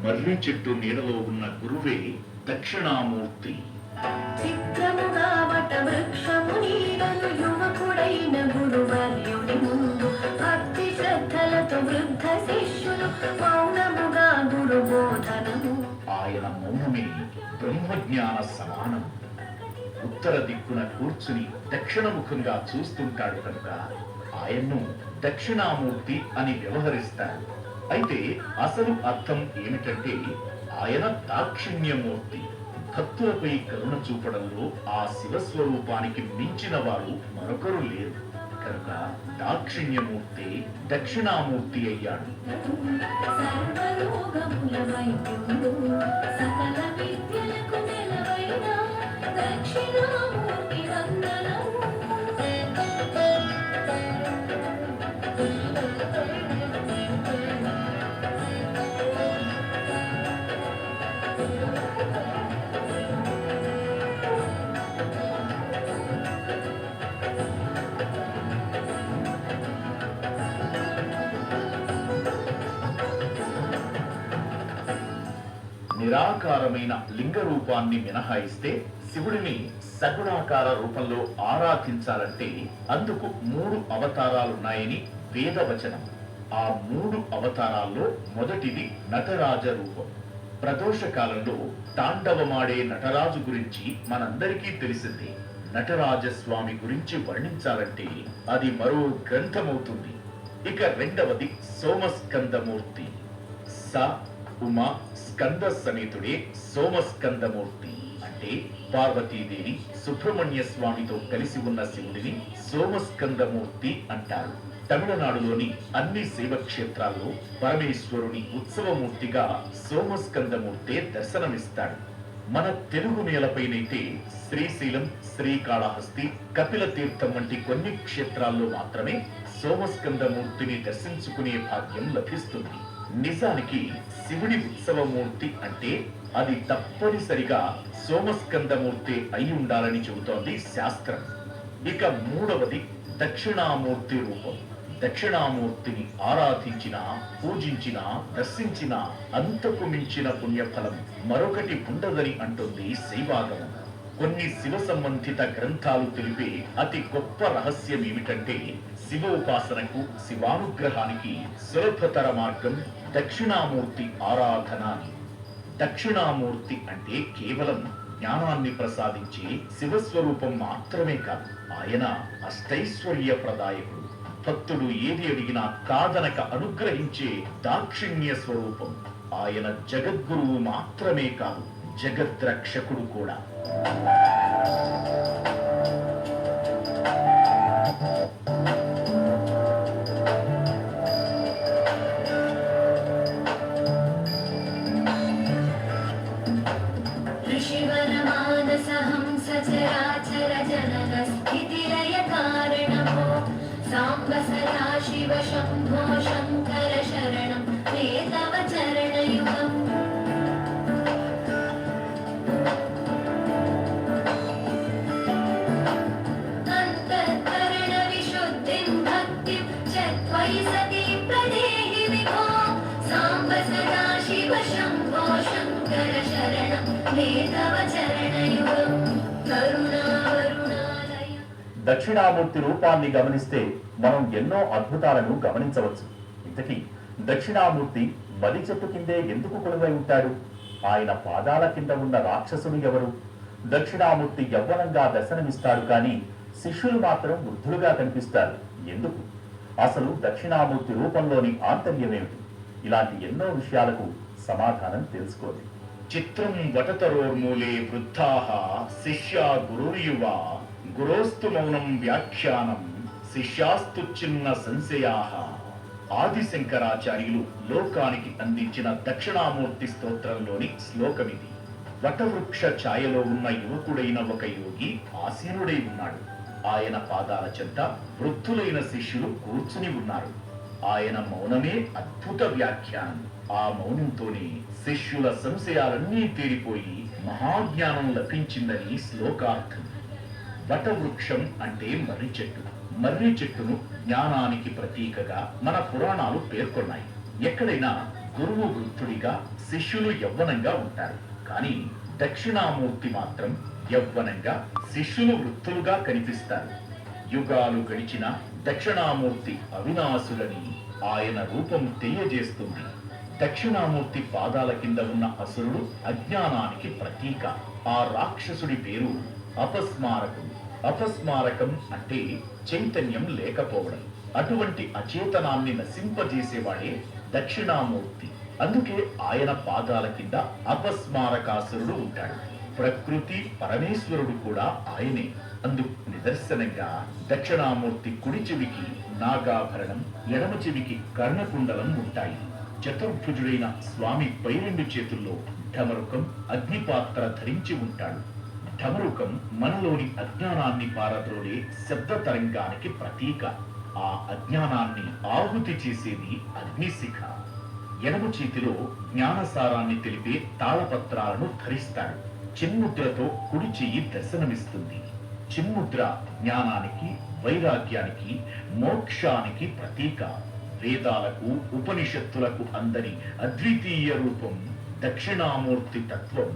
మర్రి చెట్టు నీడలో ఉన్న గురువే దక్షిణామూర్తి. చిత్రముగా వట వృక్షము నీడలు యువకుడైన గురువర్యుడి ముందు భక్తి శ్రద్ధలతో వృద్ధ శిష్యులు మౌనముగా గురు బోధనము. ఆయన మౌనమే బ్రహ్మజ్ఞాన సమానం. ఉత్తర దిక్కున కూర్చుని దక్షిణముఖంగా చూస్తుంటాడు కనుక ఆయన్ను దక్షిణామూర్తి అని వ్యవహరిస్తారు. అయితే అసలు అర్థం ఏమిటంటే ఆయన దాక్షిణ్యమూర్తి. భక్తులపై కరుణ చూపడంలో ఆ శివస్వరూపానికి మించిన వారు మరొకరు లేరు కనుక దాక్షిణ్యమూర్తి దక్షిణామూర్తి అయ్యాడు. సర్వరోగముల వైద్యుడు సకల విద్యలకు నెలవైన దక్షిణామూర్తి వందనము. నిరాకారమైన లింగ రూపాన్ని మినహాయిస్తే శివుడిని సగుణాకార రూపంలో ఆరాధించాలంటే అందుకు 3 అవతారాలున్నాయని వేదవచనం. ఆ 3 అవతారాల్లో మొదటిది నటరాజ రూపం. ప్రదోష కాలంలో తాండవమాడే నటరాజు గురించి మనందరికీ తెలిసింది. నటరాజస్వామి గురించి వర్ణించాలంటే అది మరో గ్రంథమవుతుంది. ఇక రెండవది సోమస్కందమూర్తి. స ఉమా స్కంద సమేతుడే సోమస్కందమూర్తి. అంటే పార్వతీదేవి సుబ్రహ్మణ్య స్వామితో కలిసి ఉన్న శివుడిని సోమస్కందమూర్తి అంటారు. తమిళనాడులోని అన్ని శైవక్షేత్రాల్లో పరమేశ్వరుని ఉత్సవమూర్తిగా సోమస్కందమూర్తే దర్శనమిస్తాడు. మన తెలుగు నేలపైనైతే శ్రీశైలం, శ్రీకాళహస్తి, కపిల తీర్థం వంటి కొన్ని క్షేత్రాల్లో మాత్రమే సోమస్కందమూర్తిని దర్శించుకునే భాగ్యం లభిస్తుంది. నిజానికి శివుడి ఉత్సవమూర్తి అంటే అది తప్పనిసరిగా సోమస్కందమూర్తి అయి ఉండాలని చెబుతోంది శాస్త్రం. ఇక మూడవది దక్షిణామూర్తి రూపం. దక్షిణామూర్తిని ఆరాధించిన, పూజించిన, దర్శించిన అంతకు మించిన పుణ్యఫలం మరొకటి ఉండదని అంటుంది శైవాగమం. కొన్ని శివ సంబంధిత గ్రంథాలు తెలిపే అతి గొప్ప రహస్యం ఏమిటంటే శివోపాసనకు, శివానుగ్రహానికి సులభతర మార్గం దక్షిణామూర్తి ఆరాధన. దక్షిణామూర్తి అంటే కేవలం జ్ఞానాన్ని ప్రసాదించే శివస్వరూపం మాత్రమే కాదు, ఆయన అష్టైశ్వర్య ప్రదాయకుడు. భక్తుడు ఏది అడిగినా కాదనక అనుగ్రహించే దాక్షిణ్య స్వరూపం. ఆయన జగద్గురువు మాత్రమే కాదు, జగద్రక్షకుడు కూడా. శివ శంభో శంకర శరణం తే తవ చరణయుగం. అంతఃకరణ విశుద్ధిం భక్తిం చత్వయి సతి ప్రదేహి విభో. సాంబ సదా శివ శంభో శంకర శరణం తే తవ చరణయుగం. కరుణావరుణాలయ. దక్షిణామూర్తి రూపాన్ని గమనిస్తే మనం ఎన్నో అద్భుతాలను గమనించవచ్చు. ఇంతకీ దక్షిణామూర్తి బలి చెట్టు కిందే ఎందుకు కొలువై ఉంటాడు? ఆయన పాదాల కింద ఉన్న రాక్షసుడు ఎవరు? దక్షిణామూర్తి యవ్వనంగా దర్శనమిస్తాడు, కానీ శిష్యులు మాత్రం వృద్ధులుగా కనిపిస్తారు ఎందుకు? అసలు దక్షిణామూర్తి రూపంలోని ఆంతర్యమేమిటి? ఇలాంటి ఎన్నో విషయాలకు సమాధానం తెలుసుకోండి. చిత్రం వటతరోర్మూలే వృద్ధాః శిష్యా గురుర్యువా గురోస్తు మౌనం వ్యాఖ్యానం శిష్యాస్తు చిన్న సంశయాః. ఆదిశంకరాచార్యులు లోకానికి అందించిన దక్షిణామూర్తి స్తోత్రంలోని శ్లోకమిది. వటవృక్ష ఛాయలో ఉన్న యువకుడైన ఒక యోగి ఆసీనుడై ఉన్నాడు. ఆయన పాదాల చెంత వృద్ధులైన శిష్యులు కూర్చుని ఉన్నారు. ఆయన మౌనమే అద్భుత వ్యాఖ్యానం. ఆ మౌనంతోనే శిష్యుల సంశయాలన్నీ తీరిపోయి మహాజ్ఞానం లభించిందని శ్లోకార్థం. వటవృక్షం అంటే మర్రి చెట్టు. మర్రి చెట్టును జ్ఞానానికి ప్రతీకగా మన పురాణాలు పేర్కొన్నాయి. ఎక్కడైనా గురువు వృద్ధుడిగా, శిష్యులు యవ్వనంగా ఉంటారు. కానీ దక్షిణామూర్తి మాత్రం యవ్వనంగా, శిష్యులు వృద్ధులుగా కనిపిస్తారు. యుగాలు గడిచిన దక్షిణామూర్తి అవినాశులని ఆయన రూపం తెలియజేస్తుంది. దక్షిణామూర్తి పాదాల కింద ఉన్న అసురుడు అజ్ఞానానికి ప్రతీక. ఆ రాక్షసుడి పేరు అపస్మారకం. అపస్మారకం అంటే చైతన్యం లేకపోవడం. అటువంటి అచేతనాన్ని నశింపజేసేవాడే దక్షిణామూర్తి. అందుకే ఆయన పాదాల కింద అపస్మారకాసురుడు ఉంటాడు. ప్రకృతి పరమేశ్వరుడు కూడా ఆయనే. అందుకు నిదర్శనంగా దక్షిణామూర్తి కుడి చెవికి నాగాభరణం, ఎడమ చెవికి కర్ణకుండలం ఉంటాయి. చతుర్భుజుడైన స్వామి పైరెండు చేతుల్లో ఢమరుకం, అగ్నిపాత్ర ధరించి ఉంటాడు. ఢమరుకం మనలోని అజ్ఞానాన్ని పారద్రోలే శబ్ద తరంగానికి ప్రతీక. ఆ అజ్ఞానాన్ని ఆహుతి చేసేది అగ్నిశిఖ. ఎడమ చేతిలో జ్ఞానసారాన్ని తెలిపే తాళపత్రాలను ధరిస్తాడు. చిన్ముద్రతో కుడి చెయ్యి దర్శనమిస్తుంది. చిన్ముద్ర జ్ఞానానికి, వైరాగ్యానికి, మోక్షానికి ప్రతీక. వేదాలకు, ఉపనిషత్తులకు అందని అద్వితీయ రూపం దక్షిణామూర్తి తత్వం.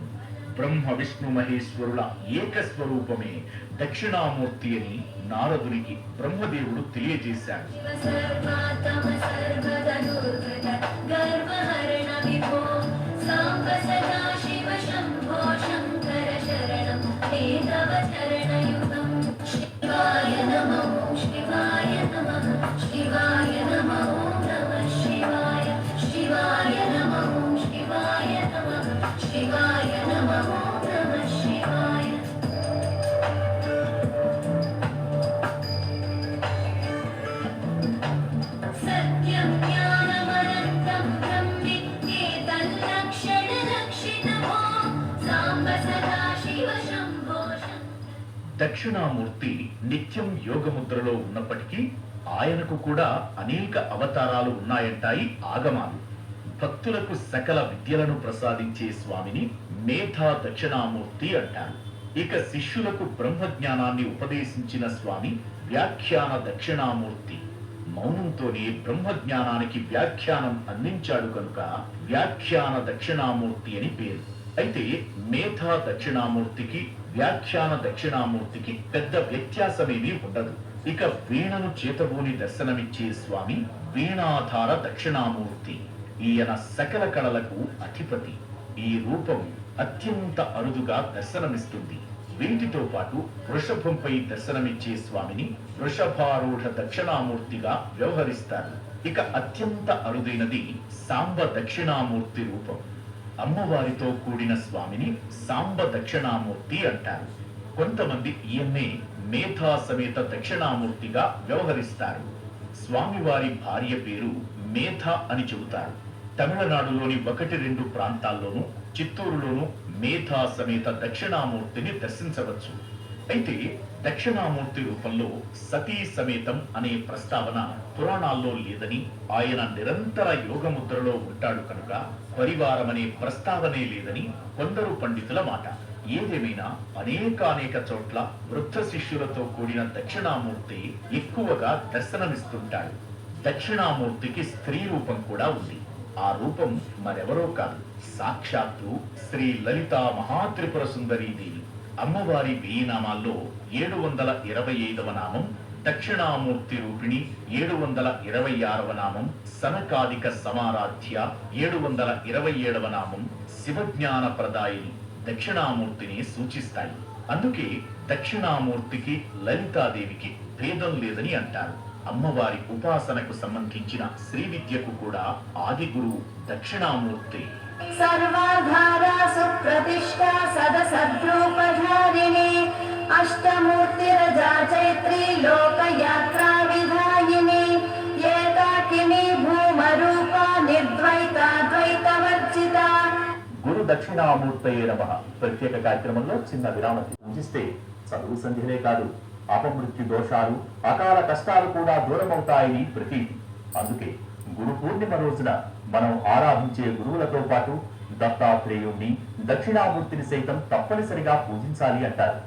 బ్రహ్మ విష్ణు మహేశ్వరుల ఏకస్వరూపమే దక్షిణామూర్తి అని నారదునికి బ్రహ్మదేవుడు తెలియజేశాడు. సర్వాతమ సర్వధనుర్ధర గర్వహరణ విభో సాంబ సదా శివ శంభో శంకర శరణం తవ చరణయుగం. శివాయ నమో శివాయ నమః శివాయ నమో నమః శివాయ శివాయ నమో శివాయ నమః శివాయ నమో నమః శివాయ. సత్యం జ్ఞానమనంతం బ్రహ్మేతల్లక్షణలక్షితమో సాంబ సదా శివ శంభో శంకర. దక్షిణామూర్తి నిత్యం యోగముద్రలో ఉన్నప్పటికీ ఆయనకు కూడా అనేక అవతారాలు ఉన్నాయంటాయి ఆగమాలు. భక్తులకు సకల విద్యలను ప్రసాదించే స్వామిని మేధా దక్షిణామూర్తి అంటారు. ఇక శిష్యులకు బ్రహ్మజ్ఞానాన్ని ఉపదేశించిన స్వామి వ్యాఖ్యాన దక్షిణామూర్తి. మౌనంతోనే బ్రహ్మజ్ఞానానికి వ్యాఖ్యానం అందించాడు కనుక వ్యాఖ్యాన దక్షిణామూర్తి అని పేరు. అయితే మేధా దక్షిణామూర్తికి, వ్యాఖ్యాన దక్షిణామూర్తికి పెద్ద వ్యత్యాసమేమీ ఉండదు. ఇక వీణను చేతబూని దర్శనమిచ్చే స్వామి వీణాధార దక్షిణామూర్తి. ఈయన సకల కళలకు అధిపతి. ఈ రూపం అత్యంత అరుదుగా దర్శనమిస్తుంది. వీటితో పాటు వృషభంపై దర్శనమిచ్చే స్వామిని వృషభారూఢ దక్షిణామూర్తిగా వ్యవహరిస్తారు. ఇక అత్యంత అరుదైనది సాంబ దక్షిణామూర్తి రూపం. అమ్మవారితో కూడిన స్వామిని సాంబ దక్షిణామూర్తి అంటారు. కొంతమంది ఈయన్నే మేధా సమేత దక్షిణామూర్తిగా వ్యవహరిస్తారు. స్వామివారి భార్య పేరు మేధ అని చెబుతారు. తమిళనాడులోని 1-2 ప్రాంతాల్లోనూ, చిత్తూరులోనూ మేధా సమేత దక్షిణామూర్తిని దర్శించవచ్చు. అయితే దక్షిణామూర్తి రూపంలో సతీ సమేతం అనే ప్రస్తావన పురాణాల్లో లేదని, ఆయన నిరంతర యోగముద్రలో ఉంటాడు కనుక పరివారం అనే ప్రస్తావనే లేదని కొందరు పండితుల మాట. ఏదేమైనా అనేక చోట్ల వృద్ధ శిష్యులతో కూడిన దక్షిణామూర్తి ఎక్కువగా దర్శనమిస్తుంటాడు. దక్షిణామూర్తికి స్త్రీ రూపం కూడా ఉంది. ఆ రూపం మరెవరో కాదు, సాక్షాత్తు శ్రీ లలితా మహాత్రిపుర సుందరీదేవి. అమ్మవారి 1000 నామాల్లో 725వ నామం దక్షిణామూర్తి రూపిణి, 726వ నామం సనకాదిక సమారాధ్య, 727వ నామం శివజ్ఞాన ప్రదాయిని దక్షిణామూర్తిని సూచిస్తాయి. అందుకే దక్షిణామూర్తికి, లలితాదేవికి భేదం లేదని అంటారు. అమ్మవారి ఉపాసనకు సంబంధించిన శ్రీ విద్యకు కూడా ఆది గురువు దక్షిణామూర్తి. సర్వాధారా సుప్రతిష్ఠా సదసద్రూపధారిణి అష్టమూర్తిరజా చైత్రీ లోకయాత్రా విధాయిని ఏకాకిని భూమరూప నిర్ద్వైతాద్వైతవర్జిత. గురు దక్షిణామూర్తయే నమః ప్రత్యేక కార్యక్రమంలో చిన్న విరామం పూజిస్తే చదువు సంధ్యలే కాదు, అపమృత్యు దోషాలు, అకాల కష్టాలు కూడా దూరమవుతాయని ప్రతీతి. అందుకే గురు పూర్ణిమ రోజున మనం ఆరాధించే గురువులతో పాటు దత్తాత్రేయుణ్ణి, దక్షిణామూర్తిని సైతం తప్పనిసరిగా పూజించాలి అంటారు.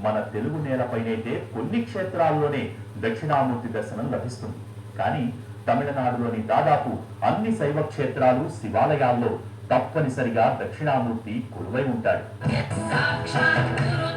మన తెలుగు నేలపైనైతే కొన్ని క్షేత్రాల్లోనే దక్షిణామూర్తి దర్శనం లభిస్తుంది. కానీ తమిళనాడులోని దాదాపు అన్ని శైవ క్షేత్రాలు శివాలయాల్లో తప్పనిసరిగా దక్షిణామూర్తి కొలువై ఉంటాడు. సాక్షాత్ గురు